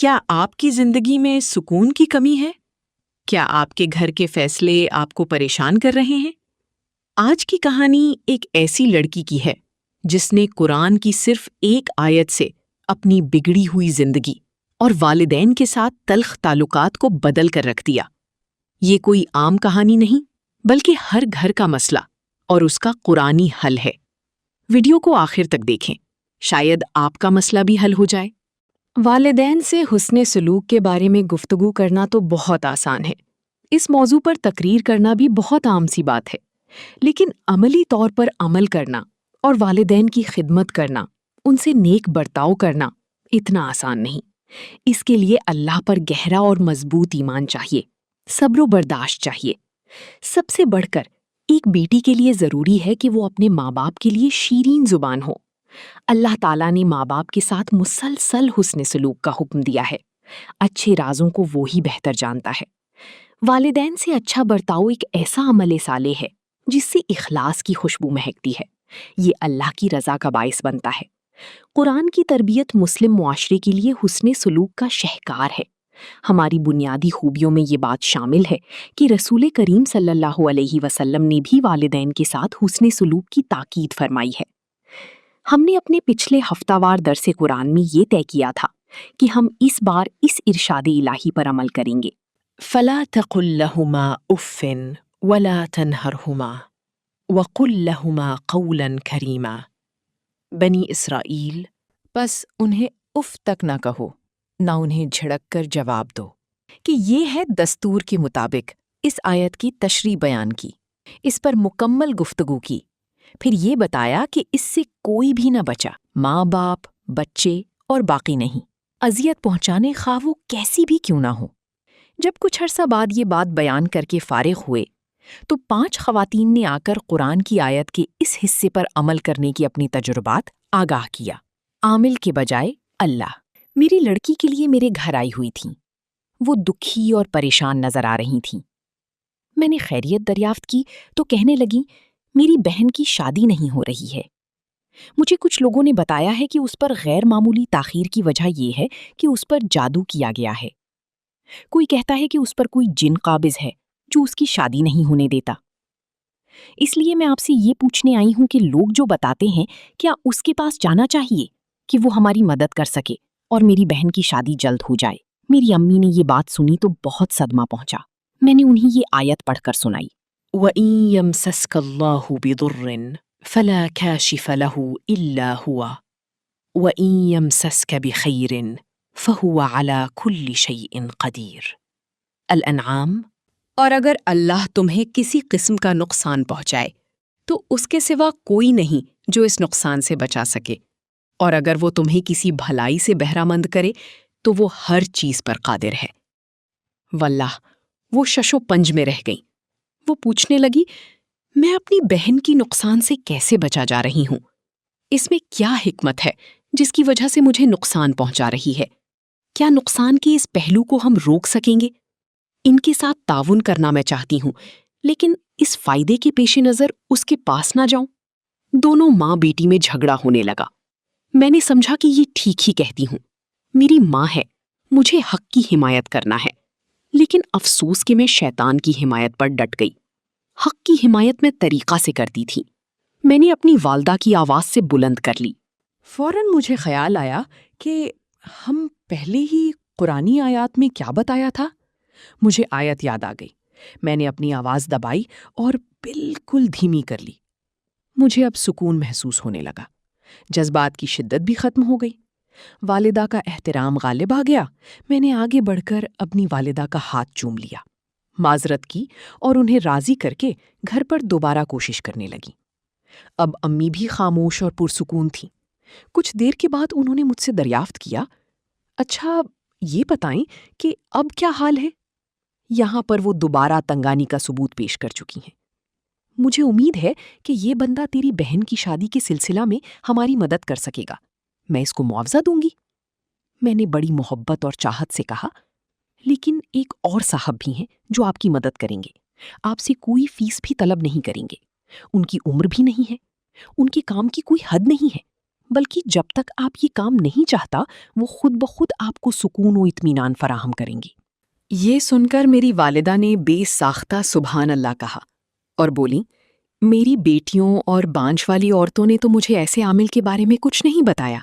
کیا آپ کی زندگی میں سکون کی کمی ہے؟ کیا آپ کے گھر کے فیصلے آپ کو پریشان کر رہے ہیں؟ آج کی کہانی ایک ایسی لڑکی کی ہے جس نے قرآن کی صرف ایک آیت سے اپنی بگڑی ہوئی زندگی اور والدین کے ساتھ تلخ تعلقات کو بدل کر رکھ دیا۔ یہ کوئی عام کہانی نہیں، بلکہ ہر گھر کا مسئلہ اور اس کا قرآنی حل ہے۔ ویڈیو کو آخر تک دیکھیں، شاید آپ کا مسئلہ بھی حل ہو جائے۔ والدین سے حسن سلوک کے بارے میں گفتگو کرنا تو بہت آسان ہے۔ اس موضوع پر تقریر کرنا بھی بہت عام سی بات ہے، لیکن عملی طور پر عمل کرنا اور والدین کی خدمت کرنا، ان سے نیک برتاؤ کرنا اتنا آسان نہیں۔ اس کے لیے اللہ پر گہرا اور مضبوط ایمان چاہیے، صبر و برداشت چاہیے۔ سب سے بڑھ کر ایک بیٹی کے لیے ضروری ہے کہ وہ اپنے ماں باپ کے لیے شیرین زبان ہو۔ اللہ تعالیٰ نے ماں باپ کے ساتھ مسلسل حسن سلوک کا حکم دیا ہے۔ اچھے رازوں کو وہی بہتر جانتا ہے۔ والدین سے اچھا برتاؤ ایک ایسا عمل صالح ہے جس سے اخلاص کی خوشبو مہکتی ہے۔ یہ اللہ کی رضا کا باعث بنتا ہے۔ قرآن کی تربیت مسلم معاشرے کے لیے حسن سلوک کا شہکار ہے۔ ہماری بنیادی خوبیوں میں یہ بات شامل ہے کہ رسول کریم صلی اللہ علیہ وسلم نے بھی والدین کے ساتھ حسن سلوک کی تاکید فرمائی ہے۔ ہم نے اپنے پچھلے ہفتہ وار درس قرآن میں یہ طے کیا تھا کہ ہم اس بار اس ارشاد الہی پر عمل کریں گے۔ فَلَا تَقُل لَّهُمَا أُفٍّ وَلَا تَنْهَرْهُمَا وَقُل لَّهُمَا قَوْلًا كَرِيمًا۔ بنی اسرائیل، بس انہیں اف تک نہ کہو، نہ انہیں جھڑک کر جواب دو۔ کہ یہ ہے دستور کے مطابق اس آیت کی تشریح بیان کی، اس پر مکمل گفتگو کی، پھر یہ بتایا کہ اس سے کوئی بھی نہ بچا، ماں باپ، بچے اور باقی نہیں، اذیت پہنچانے خواہ وہ کیسی بھی کیوں نہ ہو۔ جب کچھ عرصہ بعد یہ بات بیان کر کے فارغ ہوئے تو 5 خواتین نے آ کر قرآن کی آیت کے اس حصے پر عمل کرنے کی اپنی تجربات آگاہ کیا۔ عامل کے بجائے اللہ میری لڑکی کے لیے میرے گھر آئی ہوئی تھیں۔ وہ دکھی اور پریشان نظر آ رہی تھیں۔ میں نے خیریت دریافت کی تو کہنے لگیں میری بہن کی شادی نہیں ہو رہی ہے۔ مجھے کچھ لوگوں نے بتایا ہے کہ اس پر غیر معمولی تاخیر کی وجہ یہ ہے کہ اس پر جادو کیا گیا ہے۔ کوئی کہتا ہے کہ اس پر کوئی جن قابض ہے جو اس کی شادی نہیں ہونے دیتا۔ اس لیے میں آپ سے یہ پوچھنے آئی ہوں کہ لوگ جو بتاتے ہیں کیا اس کے پاس جانا چاہیے کہ وہ ہماری مدد کر سکے اور میری بہن کی شادی جلد ہو جائے۔ میری امی نے یہ بات سنی تو بہت صدمہ پہنچا۔ میں نے انہیں یہ آیت پڑھ کر سنائی۔ وَإِن يَمْسَسْكَ اللَّهُ بِضُرٍّ فَلَا كَاشِفَ لَهُ إِلَّا هُوَ وَإِن يَمْسَسْكَ بِخَيْرٍ فَهُوَ عَلَى كُلِّ شَيْءٍ قَدِيرٌ۔ الانعام۔ اور اگر اللہ تمہیں کسی قسم کا نقصان پہنچائے تو اس کے سوا کوئی نہیں جو اس نقصان سے بچا سکے، اور اگر وہ تمہیں کسی بھلائی سے بہرہ مند کرے تو وہ ہر چیز پر قادر ہے۔ واللہ وہ شش و پنج میں رہ گئیں۔ وہ پوچھنے لگی میں اپنی بہن کی نقصان سے کیسے بچا جا رہی ہوں؟ اس میں کیا حکمت ہے جس کی وجہ سے مجھے نقصان پہنچا رہی ہے؟ کیا نقصان کے اس پہلو کو ہم روک سکیں گے؟ ان کے ساتھ تعاون کرنا میں چاہتی ہوں، لیکن اس فائدے کے پیش نظر اس کے پاس نہ جاؤں۔ دونوں ماں بیٹی میں جھگڑا ہونے لگا۔ میں نے سمجھا کہ یہ ٹھیک ہی کہتی ہوں، میری ماں ہے، مجھے حق کی حمایت کرنا ہے، لیکن افسوس کہ میں شیطان کی حمایت پر ڈٹ گئی۔ حق کی حمایت میں طریقہ سے کرتی تھی۔ میں نے اپنی والدہ کی آواز سے بلند کر لی۔ فوراً مجھے خیال آیا کہ ہم پہلے ہی قرآنی آیات میں کیا بتایا تھا۔ مجھے آیت یاد آ گئی۔ میں نے اپنی آواز دبائی اور بالکل دھیمی کر لی۔ مجھے اب سکون محسوس ہونے لگا، جذبات کی شدت بھی ختم ہو گئی۔ والدہ کا احترام غالب آ گیا۔ میں نے آگے بڑھ کر اپنی والدہ کا ہاتھ چوم لیا، معذرت کی اور انہیں راضی کر کے گھر پر دوبارہ کوشش کرنے لگی۔ اب امی بھی خاموش اور پرسکون تھیں۔ کچھ دیر کے بعد انہوں نے مجھ سے دریافت کیا، اچھا یہ بتائیں کہ اب کیا حال ہے؟ یہاں پر وہ دوبارہ تنگانی کا ثبوت پیش کر چکی ہیں۔ مجھے امید ہے کہ یہ بندہ تیری بہن کی شادی کے سلسلہ میں ہماری مدد کر سکے گا، میں اس کو معاوضہ دوں گی۔ میں نے بڑی محبت اور چاہت سے کہا، لیکن ایک اور صاحب بھی ہیں جو آپ کی مدد کریں گے، آپ سے کوئی فیس بھی طلب نہیں کریں گے، ان کی عمر بھی نہیں ہے، ان کے کام کی کوئی حد نہیں ہے، بلکہ جب تک آپ یہ کام نہیں چاہتا وہ خود بخود آپ کو سکون و اطمینان فراہم کریں گی۔ یہ سن کر میری والدہ نے بے ساختہ سبحان اللہ کہا اور بولی، میری بیٹیوں اور بانجھ والی عورتوں نے تو مجھے ایسے عامل کے بارے میں کچھ نہیں بتایا،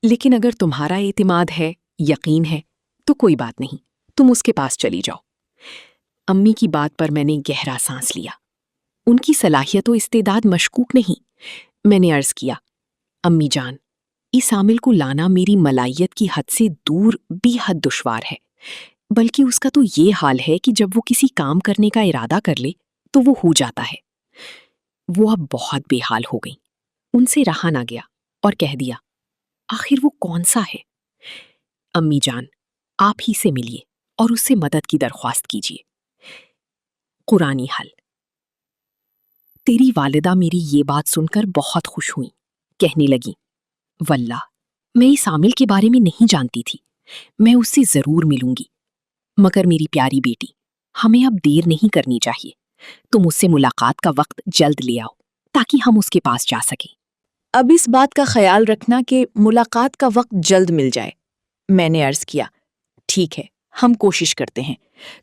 لیکن اگر تمہارا اعتماد ہے، یقین ہے، تو کوئی بات نہیں، تم اس کے پاس چلی جاؤ۔ امی کی بات پر میں نے گہرا سانس لیا۔ ان کی صلاحیت و استعداد مشکوک نہیں۔ میں نے عرض کیا، امی جان، اس عامل کو لانا میری ملائیت کی حد سے دور بے حد دشوار ہے، بلکہ اس کا تو یہ حال ہے کہ جب وہ کسی کام کرنے کا ارادہ کر لے تو وہ ہو جاتا ہے۔ وہ اب بہت بے حال ہو گئی۔ ان سے رہا نہ گیا اور کہہ دیا، آخر وہ کون سا ہے؟ امی جان، آپ ہی سے ملیے اور اس سے مدد کی درخواست کیجیے۔ قرآنی حل۔ تیری والدہ میری یہ بات سن کر بہت خوش ہوئیں، کہنے لگیں، واللہ میں اس عامل کے بارے میں نہیں جانتی تھی، میں اس سے ضرور ملوں گی، مگر میری پیاری بیٹی، ہمیں اب دیر نہیں کرنی چاہیے، تم اس سے ملاقات کا وقت جلد لے آؤ تاکہ ہم اس کے پاس جا سکیں۔ اب اس بات کا خیال رکھنا کہ ملاقات کا وقت جلد مل جائے۔ میں نے عرض کیا، ٹھیک ہے، ہم کوشش کرتے ہیں،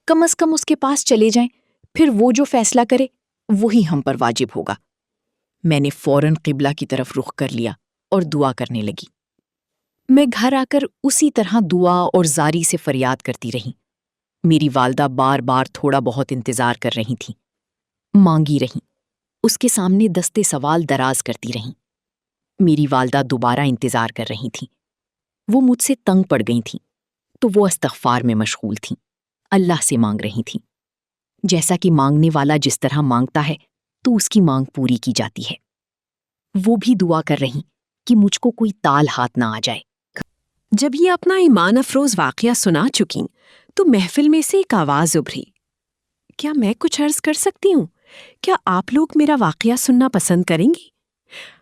کم از کم اس کے پاس چلے جائیں، پھر وہ جو فیصلہ کرے وہی ہم پر واجب ہوگا۔ میں نے فوراً قبلہ کی طرف رخ کر لیا اور دعا کرنے لگی۔ میں گھر آ کر اسی طرح دعا اور زاری سے فریاد کرتی رہی۔ میری والدہ بار بار تھوڑا بہت انتظار کر رہی تھیں، مانگی رہیں، اس کے سامنے دستے سوال دراز کرتی رہیں۔ میری والدہ دوبارہ انتظار کر رہی تھیں۔ وہ مجھ سے تنگ پڑ گئی تھیں تو وہ استغفار میں مشغول تھیں، اللہ سے مانگ رہی تھیں۔ جیسا کہ مانگنے والا جس طرح مانگتا ہے تو اس کی مانگ پوری کی جاتی ہے۔ وہ بھی دعا کر رہیں کہ مجھ کو کوئی تال ہاتھ نہ آ جائے۔ جب یہ اپنا ایمان افروز واقعہ سنا چکیں تو محفل میں سے ایک آواز ابھری، کیا میں کچھ عرض کر سکتی ہوں؟ کیا آپ لوگ میرا واقعہ سننا پسند کریں گی؟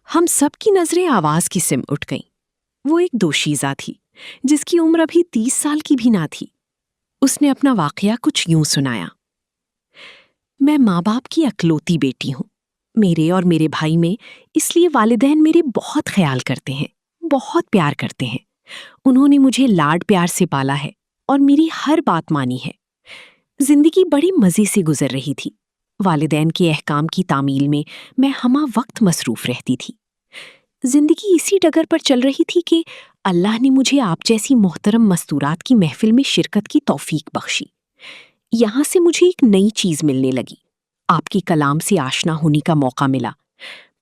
ہم سب کی نظریں آواز کی سمت اٹھ گئیں۔ وہ ایک دوشیزہ تھی جس کی عمر ابھی 30 سال کی بھی نہ تھی۔ اس نے اپنا واقعہ کچھ یوں سنایا، میں ماں باپ کی اکلوتی بیٹی ہوں۔ میرے اور میرے بھائی میں اس لیے والدین میرے بہت خیال کرتے ہیں، بہت پیار کرتے ہیں۔ انہوں نے مجھے لاڈ پیار سے پالا ہے اور میری ہر بات مانی ہے۔ زندگی بڑی مزے سے گزر رہی تھی۔ والدین کے احکام کی تعمیل میں میں ہمہ وقت مصروف رہتی تھی۔ زندگی اسی ڈگر پر چل رہی تھی کہ اللہ نے مجھے آپ جیسی محترم مستورات کی محفل میں شرکت کی توفیق بخشی۔ یہاں سے مجھے ایک نئی چیز ملنے لگی، آپ کے کلام سے آشنا ہونے کا موقع ملا۔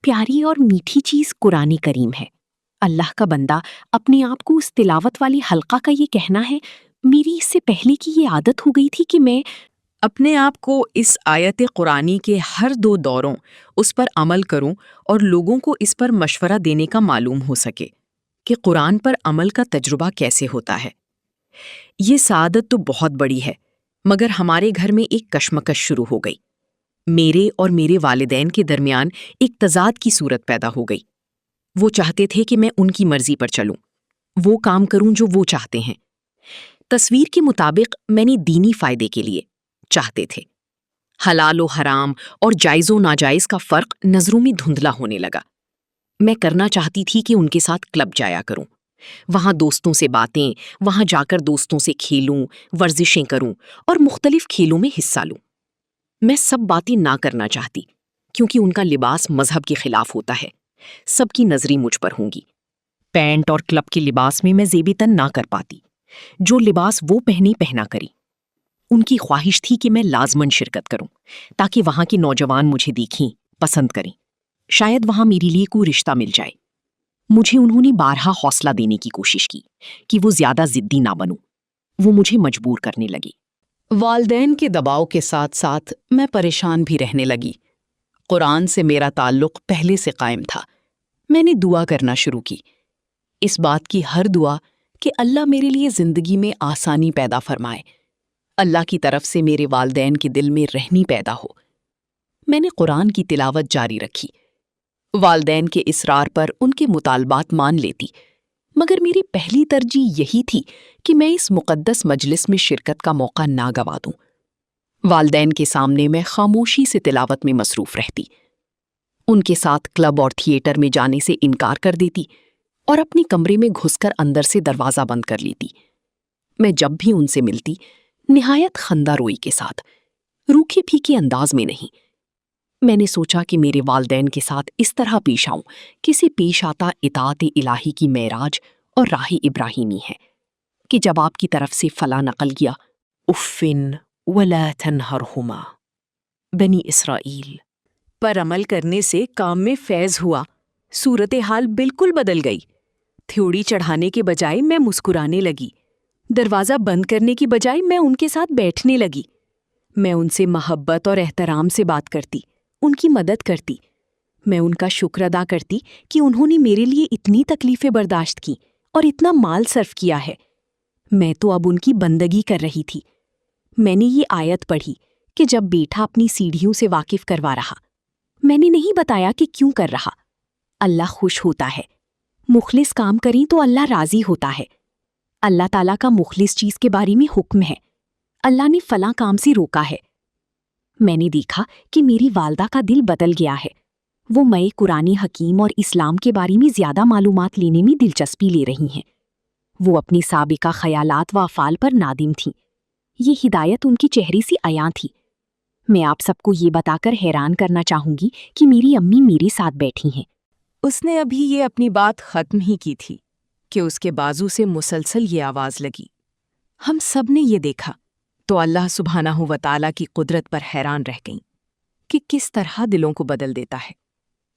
پیاری اور میٹھی چیز قرآن کریم ہے۔ اللہ کا بندہ اپنے آپ کو اس تلاوت والی حلقہ کا یہ کہنا ہے، میری اس سے پہلے کی یہ عادت ہو گئی تھی کہ میں اپنے آپ کو اس آیت قرآنی کے ہر 2 دوروں اس پر عمل کروں اور لوگوں کو اس پر مشورہ دینے کا معلوم ہو سکے کہ قرآن پر عمل کا تجربہ کیسے ہوتا ہے۔ یہ سعادت تو بہت بڑی ہے، مگر ہمارے گھر میں ایک کشمکش شروع ہو گئی۔ میرے اور میرے والدین کے درمیان ایک تضاد کی صورت پیدا ہو گئی۔ وہ چاہتے تھے کہ میں ان کی مرضی پر چلوں، وہ کام کروں جو وہ چاہتے ہیں۔ تصویر کے مطابق میں نے دینی فائدے کے لیے چاہتے تھے۔ حلال و حرام اور جائز و ناجائز کا فرق نظروں میں دھندلا ہونے لگا۔ میں کرنا چاہتی تھی کہ ان کے ساتھ کلب جایا کروں، وہاں دوستوں سے باتیں، وہاں جا کر دوستوں سے کھیلوں، ورزشیں کروں اور مختلف کھیلوں میں حصہ لوں۔ میں سب باتیں نہ کرنا چاہتی کیونکہ ان کا لباس مذہب کے خلاف ہوتا ہے۔ سب کی نظریں مجھ پر ہوں گی۔ پینٹ اور کلب کے لباس میں زیبی تن نہ کر پاتی۔ جو لباس وہ پہنا کری۔ ان کی خواہش تھی کہ میں لازماً شرکت کروں تاکہ وہاں کے نوجوان مجھے دیکھیں، پسند کریں، شاید وہاں میرے لیے کوئی رشتہ مل جائے۔ مجھے انہوں نے بارہا حوصلہ دینے کی کوشش کی کہ وہ زیادہ ضدی نہ بنوں۔ وہ مجھے مجبور کرنے لگے۔ والدین کے دباؤ کے ساتھ ساتھ میں پریشان بھی رہنے لگی۔ قرآن سے میرا تعلق پہلے سے قائم تھا۔ میں نے دعا کرنا شروع کی، اس بات کی ہر دعا کہ اللہ میرے لیے زندگی میں آسانی پیدا فرمائے، اللہ کی طرف سے میرے والدین کے دل میں رحمی پیدا ہو۔ میں نے قرآن کی تلاوت جاری رکھی، والدین کے اصرار پر ان کے مطالبات مان لیتی، مگر میری پہلی ترجیح یہی تھی کہ میں اس مقدس مجلس میں شرکت کا موقع نہ گوا دوں۔ والدین کے سامنے میں خاموشی سے تلاوت میں مصروف رہتی، ان کے ساتھ کلب اور تھیٹر میں جانے سے انکار کر دیتی اور اپنے کمرے میں گھس کر اندر سے دروازہ بند کر لیتی۔ میں جب بھی ان سے ملتی نہایت خندہ روئی کے ساتھ، روکھے پھیکے انداز میں نہیں۔ میں نے سوچا کہ میرے والدین کے ساتھ اس طرح پیش آؤں کسی پیش آتا اطاعت الہی کی معراج اور راہ ابراہیمی ہے کہ جب آپ کی طرف سے فلاں نقل گیا اُفٍ وَلَا تَنْهَرْهُمَا بنی اسرائیل پر عمل کرنے سے کام میں فیض ہوا، صورتحال بالکل بدل گئی۔ تھیوڑی چڑھانے کے بجائے میں مسکرانے لگی، دروازہ بند کرنے کی بجائے میں ان کے ساتھ بیٹھنے لگی۔ میں ان سے محبت اور احترام سے بات کرتی، ان کی مدد کرتی۔ میں ان کا شکر ادا کرتی کہ انہوں نے میرے لیے اتنی تکلیفیں برداشت کی اور اتنا مال صرف کیا ہے۔ میں تو اب ان کی بندگی کر رہی تھی۔ میں نے یہ آیت پڑھی کہ جب بیٹا اپنی سیڑھیوں سے واقف کروا رہا، میں نے نہیں بتایا کہ کیوں کر رہا۔ اللہ خوش ہوتا ہے، مخلص کام کریں تو اللہ راضی ہوتا ہے۔ اللہ تعالیٰ کا مخلص چیز کے بارے میں حکم ہے، اللہ نے فلاں کام سے روکا ہے۔ میں نے دیکھا کہ میری والدہ کا دل بدل گیا ہے، وہ مئے قرآن حکیم اور اسلام کے بارے میں زیادہ معلومات لینے میں دلچسپی لے رہی ہیں۔ وہ اپنی سابقہ خیالات و افعال پر نادم تھیں۔ یہ ہدایت ان کے چہرے سے عیاں تھی۔ میں آپ سب کو یہ بتا کر حیران کرنا چاہوں گی کہ میری امی میرے ساتھ بیٹھی ہیں۔ اس نے ابھی یہ اپنی بات ختم ہی کی تھی کہ اس کے بازو سے مسلسل یہ آواز لگی۔ ہم سب نے یہ دیکھا تو اللہ سبحانہ و تعالیٰ کی قدرت پر حیران رہ گئیں کہ کس طرح دلوں کو بدل دیتا ہے،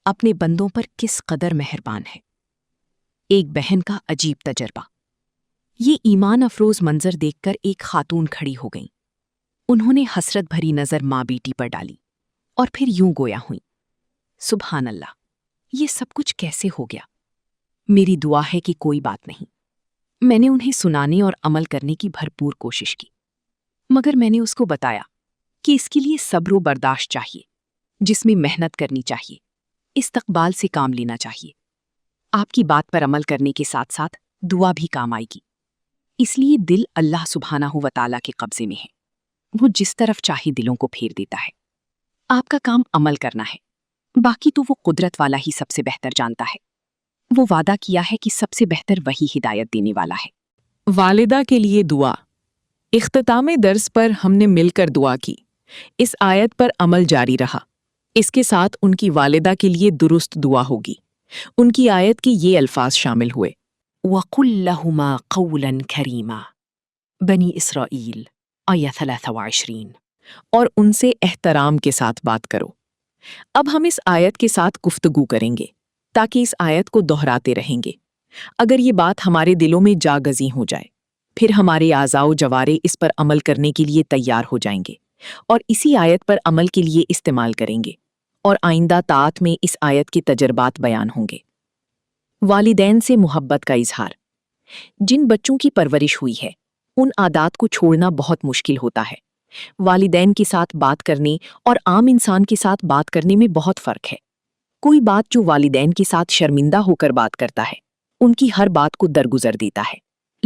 اپنے بندوں پر کس قدر مہربان ہے۔ ایک بہن کا عجیب تجربہ۔ یہ ایمان افروز منظر دیکھ کر ایک خاتون کھڑی ہو گئیں۔ انہوں نے حسرت بھری نظر ماں بیٹی پر ڈالی اور پھر یوں گویا ہوئیں، سبحان اللہ، یہ سب کچھ کیسے ہو گیا؟ میری دعا ہے کہ کوئی بات نہیں۔ میں نے انہیں سنانے اور عمل کرنے کی بھرپور کوشش کی، مگر میں نے اس کو بتایا کہ اس کے لیے صبر و برداشت چاہیے، جس میں محنت کرنی چاہیے، استقبال سے کام لینا چاہیے۔ آپ کی بات پر عمل کرنے کے ساتھ ساتھ دعا بھی کام آئے گی۔ اس لیے دل اللہ سبحانہ و تعالیٰ کے قبضے میں ہے، وہ جس طرف چاہے دلوں کو پھیر دیتا ہے۔ آپ کا کام عمل کرنا ہے، باقی تو وہ قدرت والا ہی سب سے بہتر جانتا ہے۔ وہ وعدہ کیا ہے کہ سب سے بہتر وہی ہدایت دینے والا ہے۔ والدہ کے لیے دعا۔ اختتام درس پر ہم نے مل کر دعا کی، اس آیت پر عمل جاری رہا۔ اس کے ساتھ ان کی والدہ کے لیے درست دعا ہوگی۔ ان کی آیت کے یہ الفاظ شامل ہوئے، وَقُلْ لَهُمَا قَوْلًا كَرِيمًا بنی اسرائیل آیت 23۔ اور ان سے احترام کے ساتھ بات کرو۔ اب ہم اس آیت کے ساتھ گفتگو کریں گے تاکہ اس آیت کو دہراتے رہیں گے۔ اگر یہ بات ہمارے دلوں میں جاگزی ہو جائے، پھر ہمارے اعضاء و جوارے اس پر عمل کرنے کے لیے تیار ہو جائیں گے اور اسی آیت پر عمل کے لیے استعمال کریں گے، اور آئندہ طاعت میں اس آیت کے تجربات بیان ہوں گے۔ والدین سے محبت کا اظہار۔ جن بچوں کی پرورش ہوئی ہے، ان عادات کو چھوڑنا بہت مشکل ہوتا ہے۔ والدین کے ساتھ بات کرنے اور عام انسان کے ساتھ بات کرنے میں بہت فرق ہے۔ کوئی بات جو والدین کے ساتھ شرمندہ ہو کر بات کرتا ہے، ان کی ہر بات کو درگزر دیتا ہے،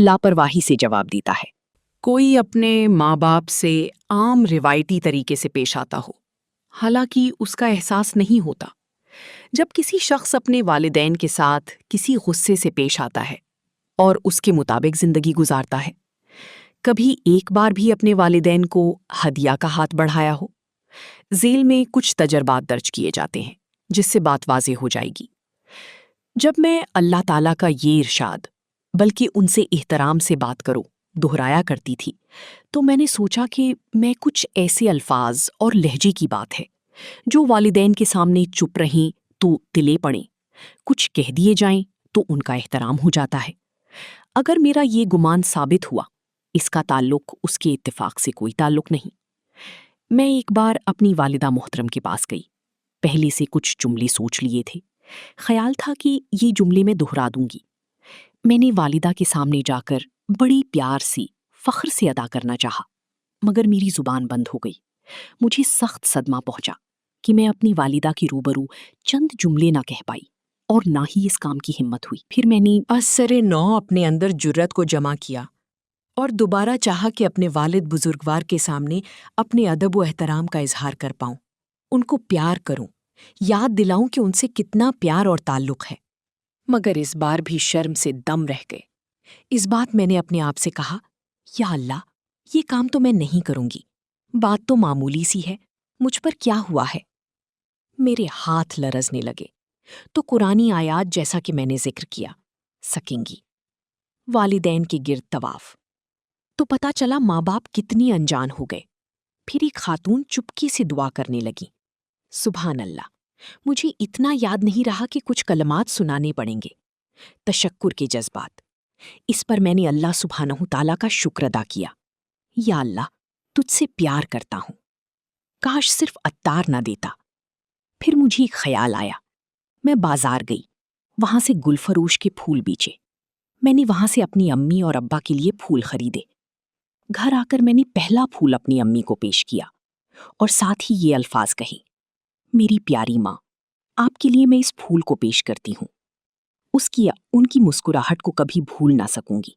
لاپرواہی سے جواب دیتا ہے۔ کوئی اپنے ماں باپ سے عام روایتی طریقے سے پیش آتا ہو، حالانکہ اس کا احساس نہیں ہوتا۔ جب کسی شخص اپنے والدین کے ساتھ کسی غصے سے پیش آتا ہے اور اس کے مطابق زندگی گزارتا ہے، کبھی ایک بار بھی اپنے والدین کو ہدیہ کا ہاتھ بڑھایا ہو۔ ذیل میں کچھ تجربات درج کیے جاتے ہیں جس سے بات واضح ہو جائے گی۔ جب میں اللہ تعالیٰ کا یہ ارشاد بلکہ ان سے احترام سے بات کرو دہرایا کرتی تھی، تو میں نے سوچا کہ میں کچھ ایسے الفاظ اور لہجے کی بات ہے جو والدین کے سامنے چپ رہیں تو تلے پڑیں، کچھ کہہ دیے جائیں تو ان کا احترام ہو جاتا ہے۔ اگر میرا یہ گمان ثابت ہوا، اس کا تعلق اس کے اتفاق سے کوئی تعلق نہیں۔ میں ایک بار اپنی والدہ محترم کے پاس گئی۔ پہلے سے کچھ جملے سوچ لیے تھے، خیال تھا کہ یہ جملے میں دہرا دوں گی۔ میں نے والدہ کے سامنے جا کر بڑی پیار سے فخر سے ادا کرنا چاہا، مگر میری زبان بند ہو گئی۔ مجھے سخت صدمہ پہنچا کہ میں اپنی والدہ کی روبرو چند جملے نہ کہہ پائی اور نہ ہی اس کام کی ہمت ہوئی۔ پھر میں نے اثر نو اپنے اندر جرت کو جمع کیا اور دوبارہ چاہا کہ اپنے والد بزرگوار کے سامنے اپنے ادب و احترام کا اظہار کر پاؤں، ان کو پیار کروں، یاد دلاؤں کہ ان سے کتنا پیار اور تعلق ہے۔ مگر اس بار بھی شرم سے دم رہ گئے۔ اس بات میں نے اپنے آپ سے کہا، یا اللہ، یہ کام تو میں نہیں کروں گی، بات تو معمولی سی ہے، مجھ پر کیا ہوا ہے؟ میرے ہاتھ لرزنے لگے تو قرآنی آیات جیسا کہ میں نے ذکر کیا، سکیں گی، والدین کے گرد طواف، تو پتہ چلا ماں باپ کتنی انجان ہو گئے۔ پھر ایک خاتون چپکی سے دعا کرنے لگی، سبحان اللہ، مجھے اتنا یاد نہیں رہا کہ کچھ کلمات سنانے پڑیں گے، تشکر کے جذبات۔ اس پر میں نے اللہ سبحانہ تعالیٰ کا شکر ادا کیا، یا اللہ، تجھ سے پیار کرتا ہوں، کاش صرف عطار نہ دیتا۔ پھر مجھے ایک خیال آیا، میں بازار گئی، وہاں سے گل فروش کے پھول بیچے۔ میں نے وہاں سے اپنی امی اور ابا کے لیے پھول خریدے۔ گھر آ کر میں نے پہلا پھول اپنی امی کو پیش کیا اور ساتھ ہی یہ الفاظ کہے، میری پیاری ماں، آپ کے لیے میں اس پھول کو پیش کرتی ہوں۔ ان کی مسکراہٹ کو کبھی بھول نہ سکوں گی،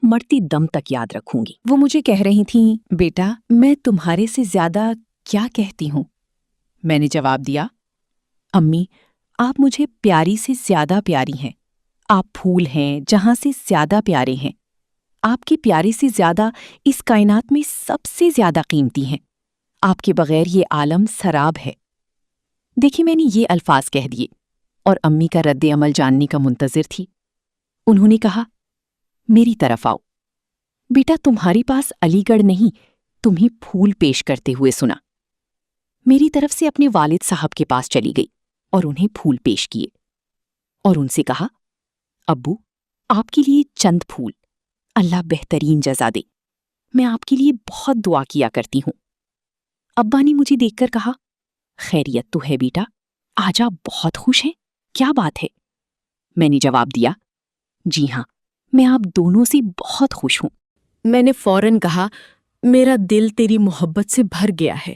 مرتے دم تک یاد رکھوں گی۔ وہ مجھے کہہ رہی تھیں، بیٹا میں تمہارے سے زیادہ کیا کہتی ہوں؟ میں نے جواب دیا، امی آپ مجھے پیاری سے زیادہ پیاری ہیں، آپ پھول ہیں جہاں سے زیادہ پیارے ہیں، آپ کے پیارے سے زیادہ اس کائنات میں سب سے زیادہ قیمتی ہیں، آپ کے بغیر یہ عالم سراب ہے۔ دیکھیں میں نے یہ الفاظ کہہ دیے اور امی کا رد عمل جاننے کا منتظر تھی۔ انہوں نے کہا، میری طرف آؤ، بیٹا تمہارے پاس علی گڑھ نہیں، تمہیں پھول پیش کرتے ہوئے سنا۔ میری طرف سے اپنے والد صاحب کے پاس چلی گئی اور انہیں پھول پیش کیے اور ان سے کہا، ابو آپ کے لیے چند پھول، اللہ بہترین جزا دے، میں آپ کے لیے بہت دعا کیا کرتی ہوں۔ ابا نے مجھے دیکھ کر کہا، خیریت تو ہے بیٹا، آج آپ بہت خوش ہیں، کیا بات ہے؟ میں نے جواب دیا، جی ہاں، میں آپ دونوں سے بہت خوش ہوں۔ میں نے فوراً کہا، میرا دل تیری محبت سے بھر گیا ہے۔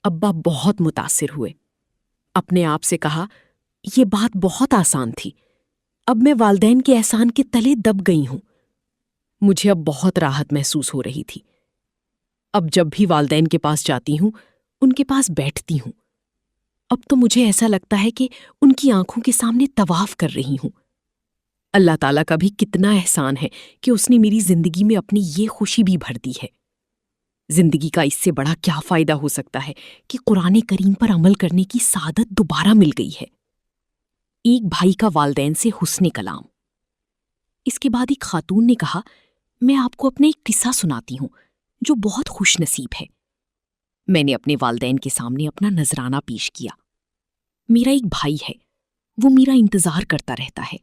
ابا بہت متاثر ہوئے۔ اپنے آپ سے کہا، یہ بات بہت آسان تھی، اب میں والدین کے احسان کے تلے دب گئی ہوں۔ مجھے اب بہت راحت محسوس ہو رہی تھی۔ اب جب بھی والدین کے پاس جاتی ہوں، ان کے پاس بیٹھتی ہوں، اب تو مجھے ایسا لگتا ہے کہ ان کی آنکھوں کے سامنے طواف کر رہی ہوں۔ اللہ تعالیٰ کا بھی کتنا احسان ہے کہ اس نے میری زندگی میں اپنی یہ خوشی بھی بھر دی ہے۔ زندگی کا اس سے بڑا کیا فائدہ ہو سکتا ہے کہ قرآن کریم پر عمل کرنے کی سعادت دوبارہ مل گئی ہے۔ ایک بھائی کا والدین سے حسن کلام۔ اس کے بعد ایک خاتون نے کہا، میں آپ کو اپنا ایک قصہ سناتی ہوں جو بہت خوش نصیب ہے۔ میں نے اپنے والدین کے سامنے اپنا نذرانہ پیش کیا۔ میرا ایک بھائی ہے، وہ میرا انتظار کرتا رہتا ہے۔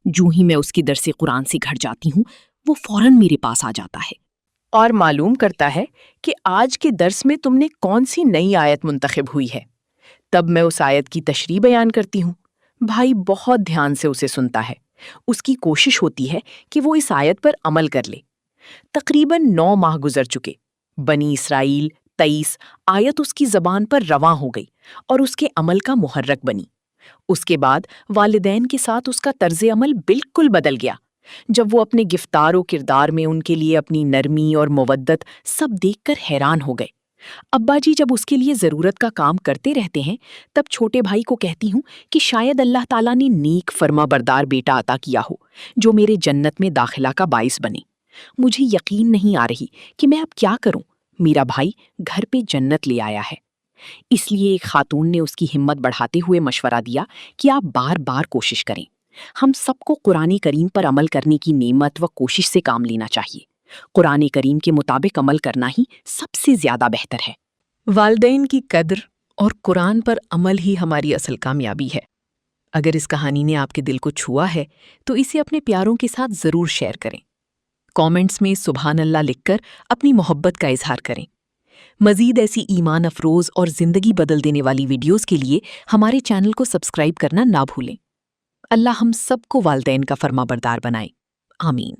جو ہی میں اس کے درس قرآن سے گھر جاتی ہوں، وہ فوراً میرے پاس آ جاتا ہے اور معلوم کرتا ہے کہ آج کے درس میں تم نے کون سی نئی آیت منتخب ہوئی ہے۔ تب میں اس آیت کی تشریح بیان کرتی ہوں۔ بھائی بہت دھیان سے اسے سنتا ہے، اس کی کوشش ہوتی ہے کہ وہ اس آیت پر عمل کر لے۔ تقریباً 9 ماہ گزر چکے، بنی اسرائیل 23 آیت اس کی زبان پر رواں ہو گئی اور اس کے عمل کا محرک بنی۔ اس کے بعد والدین کے ساتھ اس کا طرز عمل بالکل بدل گیا۔ جب وہ اپنے گفتار و کردار میں ان کے لیے اپنی نرمی اور مودت سب دیکھ کر حیران ہو گئے۔ ابا جی جب اس کے لیے ضرورت کا کام کرتے رہتے ہیں، تب چھوٹے بھائی کو کہتی ہوں کہ شاید اللہ تعالیٰ نے نیک فرما بردار بیٹا عطا کیا ہو جو میرے جنت میں داخلہ کا باعث بنے۔ مجھے یقین نہیں آ رہی کہ میں اب کیا کروں، میرا بھائی گھر پہ جنت لے آیا ہے۔ اس لیے ایک خاتون نے اس کی ہمت بڑھاتے ہوئے مشورہ دیا کہ آپ بار بار کوشش کریں۔ ہم سب کو قرآن کریم پر عمل کرنے کی نعمت و کوشش سے کام لینا چاہیے۔ قرآن کریم کے مطابق عمل کرنا ہی سب سے زیادہ بہتر ہے۔ والدین کی قدر اور قرآن پر عمل ہی ہماری اصل کامیابی ہے۔ اگر اس کہانی نے آپ کے دل کو چھوا ہے تو اسے اپنے پیاروں کے ساتھ ضرور شیئر کریں۔ کامنٹس میں سبحان اللہ لکھ کر اپنی محبت کا اظہار کریں۔ مزید ایسی ایمان افروز اور زندگی بدل دینے والی ویڈیوز کے لیے ہمارے چینل کو سبسکرائب کرنا نہ بھولیں۔ اللہ ہم سب کو والدین کا فرما بردار بنائے۔ آمین۔